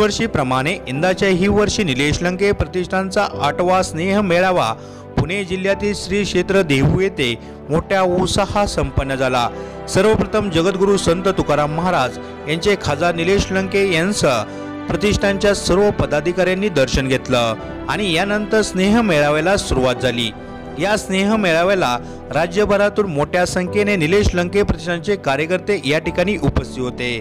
दरवर्षीप्रमाणे यंदाच्याही वर्षी निलेश लंके प्रतिष्ठानचा 8वा स्नेह मेळावा पुणे जिल्ह्यातील श्री क्षेत्र देहू येथे मोठ्या उत्साहात संपन्न झाला। सर्वप्रथम जगद्गुरू संत तुकाराम महाराज यांचे खासदार निलेश लंके यांसह प्रतिष्ठानच्या सर्व पदाधिकाऱ्यांनी दर्शन घेतलं आणि यानंतर स्नेह मेळाव्याला सुरुवात झाली। या स्नेह मेळाव्याला राज्यभरातून मोठ्या संख्येने निलेश लंके प्रतिष्ठानचे कार्यकर्ते या ठिकाणी उपस्थित होते।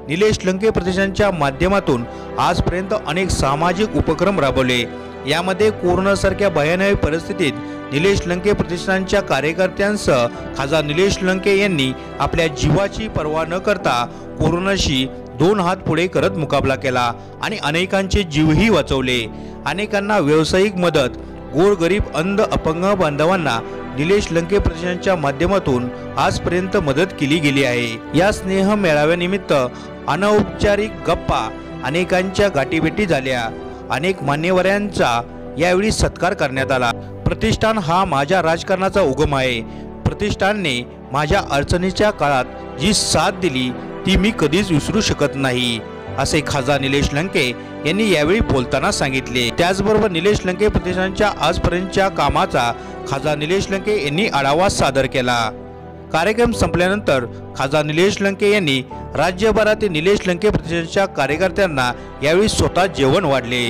निलेश लंके प्रतिष्ठानच्या माध्यमातून आजपर्यंत अनेक सामाजिक उपक्रम राबवले। यामध्ये कोरोनासारख्या भयानक परिस्थितीत निलेश लंके प्रतिष्ठानच्या कार्यकर्त्यांसह खासदार निलेश लंके यांनी आपल्या जीवाची पर्वा न करता कोरोनाशी 2 हात पुढे करत मुकाबला केला आणि अनेकांचे जीवही वाचवले। अनेकांना व्यावसायिक मदत, गोरगरीब अंध अपंग बांधवांना निलेश लंके प्रतिष्ठानच्या माध्यमातून आजपर्यंत मदत केली गेली आहे। या स्नेह मेळाव्यानिमित्त अनौपचारिक गप्पा, अनेकांच्या गाठीभेटी झाल्या। अनेक मान्यवरांचा यावेळी सत्कार करण्यात आला। प्रतिष्ठान हा माझ्या राजकारणाचा उगम आहे। प्रतिष्ठानने माझ्या अडचणीच्या काळात जी साथ दिली ती मी कधीच विसरू शकत नाही, असे खासदार निलेश लंके यांनी यावेळी बोलताना सांगितले। त्याचबरोबर निलेश लंके प्रतिष्ठानच्या आजपर्यंतच्या कामाचा खासदार निलेश लंके यांनी आढावा सादर केला। कार्यक्रम संपल्यानंतर खासदार निलेश लंके यांनी राज्यभरातील निलेश लंके प्रतिष्ठानच्या कार्यकर्त्यांना यावेळी स्वतः जेवण वाढले।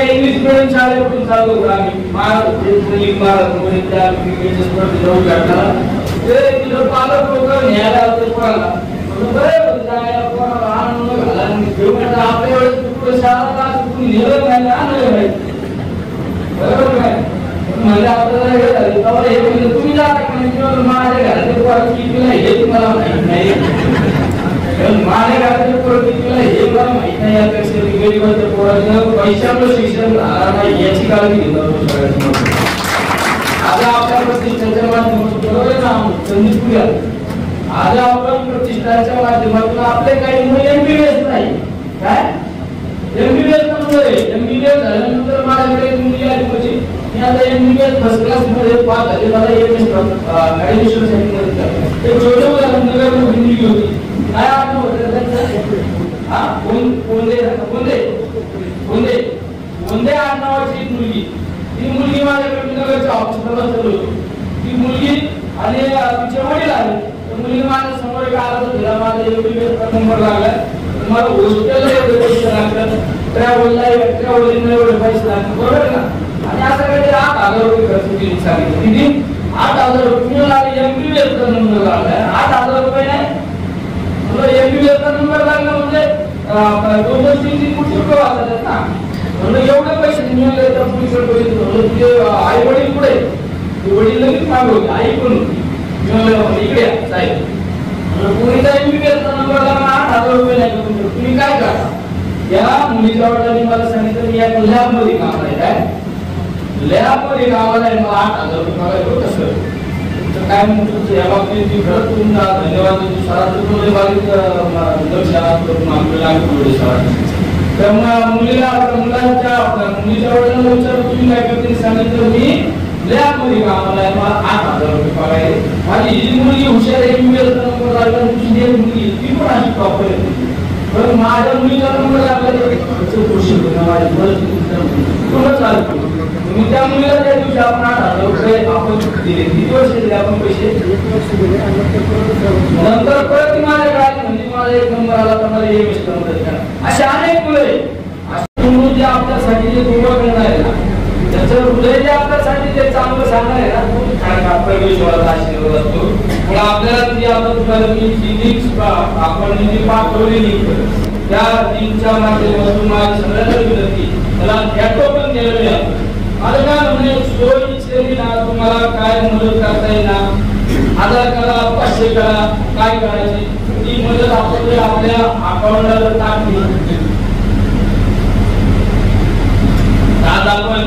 इंग्लिश मीडियम शाळेतून चालू आम्ही पालक लोक न्यायला आपल्या वेळेस शाळा बरोबर काय म्हणजे आपल्याला हे तुम्ही जाता माझ्या घरातले हे तुम्हाला माहित नाही, माझ्या घरातले हे मला माहित नाही। यापेक्षा गरीबाच्या पोरांना पैशाचं शिक्षण नाही याची काळजी घेतो। आज आपल्या प्रतिष्ठानच्या माध्यमातून बरोबर ना संदीपुया आज आपण प्रतिष्ठानच्या माध्यमातून आपले काही मुलं MBBS नाही काय MBBS नंबर MBBS झाल्यानंतर माझ्याकडे मुली आली म्हणजे मी आता MBBS फर्स्ट क्लास मध्ये पास झाले। मला ऍडमिशन साठी ते छोटे नगर मुलगी होती काय आठवण हा कोणते आडनावाची मुलगी ती मुलगी माझ्याकडे नगरच्या ऑफिसला बसली होती। ती मुलगी आणि तिचे वडील आले, मुलगी माझ्या समोर आला तर तिला माझा MBBS नंबर लागला। मला हॉस्टेलला एवढे पैसे लागतात, त्या वडीलला एवढे पैसे लागतात बरोबर ना। आणि असं काहीतरी 8,000 रुपये खर्च केली सांगितलं किती 8,000 रुपये लागले। MBBS चा नंबर लागला 8,000 रुपये नाही MBBS चा नंबर लागला म्हणजे 2-3 कोटी रुपये वाचतात ना। म्हणजे एवढे पैसे मिळाले तर पुढे आई वडील पुढे वडील लगेच मागवले, आई पण इकडे साहेब पुणेचा MBBS चा नंबर लागला 8,000 रुपये नाही तुम्ही काय करा। या मुलीच्या वडिलांनी मला सांगितलं मी या लॅब मध्ये काम आहे काय लॅब मध्ये कामाला आहे, मला 8,000 रुपये मागायचं कसं काय म्हणतो या बाबतीत खरंच तुमचा धन्यवाद। मुलीच्या वडिलांना विचारलं तुम्ही काय करते सांगितलं मी लॅब मध्ये कामाला आहे, मला 8,000 रुपये पगार आहे। माझी ही मुलगी हुशार आहे MBBS चा नंबर लागला, तुझी एक मुलगी ती पण अशी टॉपर आहे पण माझ्या मुलीचा नंबर लागला तर खुशी होती माझी बरं चालतो। तुम्ही त्या मुलीला त्या दिवशी आपण 8,000 रुपये आपण दिले, किती वर्ष दिले आपण पैसे नंतर परत माझ्याकडे आले म्हणजे माझा एक नंबर आला तर मला हे मिस्टर मदत करा। असे अनेक मुलं आहे जे आपल्यासाठी जे उभं करणार आहे ना त्याचं हृदय जे आपल्यासाठी जे चांगलं सांगणार आहे ना परमेश्वराचा आशीर्वाद असतो। पण आपल्याला ती आपण जी पाठवलेली त्या टीमच्या माध्यमातून माझी सगळ्यांना विनंती त्याला फॅटो पण केलेले आहे। आता काय म्हणजे सोयीची ना तुम्हाला काय मदत करता येईल 1000 करा 500 करा काय करायची ती मदत आपण आपल्या अकाउंटला टाकली। आज आपण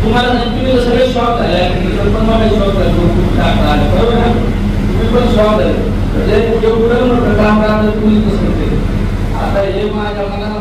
तुम्हाला तुम्ही सगळे शॉक झाले पण मला शॉक झाले बरोबर ना तुम्ही पण शॉक झाले म्हणजे माझं मुली पसंत केली. आता हे माझ्या मनात